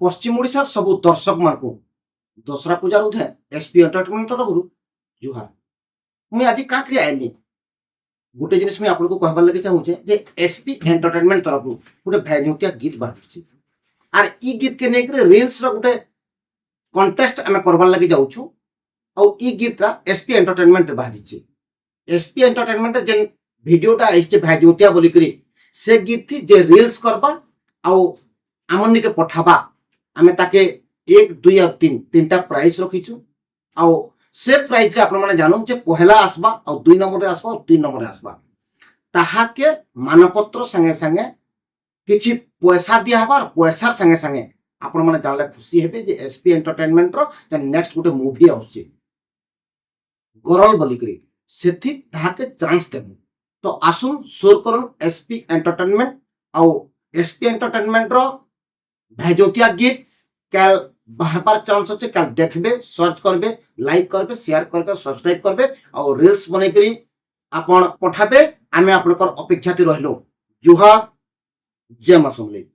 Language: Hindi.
पश्चिम ओडिशा सबु दर्शक मानकु दसरा पूजा उठे एसपी एंटरटेनमेंट तरफ जुहार। मुई आज का आईनी गोटे जिनिस मुझे आपको कहबार लगे चाहूचे जे एसपी एंटरटेनमेंट तरफ गोटे भैजुतिया गीत बाहर आर ई गीत के लेकर रील्स गोटे कंटेस्ट आम करबार लगे जाऊँ आउ ई गीतरा एसपी एंटरटेनमेंट बाहरी। एसपी एंटरटेनमेंट जेन भिडियोटा आइछे भैजुतिया बोलिकरी से गीत थी जे रील्स करबा आउ आमन निके पठाबा आमे ताके 1 2 और 3 तीनटा प्राइस रखीछु आउ से प्राइस रे आपण माने जानू जे पहला आसबा आउ 2 नंबर रे आसबा और 3 नंबर रे आसबा ताहा के मानपत्र संगे संगे किछि पैसा दिया हबा पैसा संगे संगे आपण माने जानले खुशी हेबे जे एसपी एंटरटेनमेंट रो जे नेक्स्ट गुटे मूवी आउछि गरल बोलिकरी सेथि ताहा के चांस देबु। तो आसुन शोर करन एसपी एंटरटेनमेंट आउ एसपी एंटरटेनमेंट रो भैजुतिया गीत कल बार बार चांस अच्छे कल देखबे सर्च करबे लाइक करबे शेयर करबे सब्सक्राइब करबे और रील्स बनै करी आपण पठाबे आमे आपनकर अपेक्षा ती रहलो। जुहार जय मां समलेई।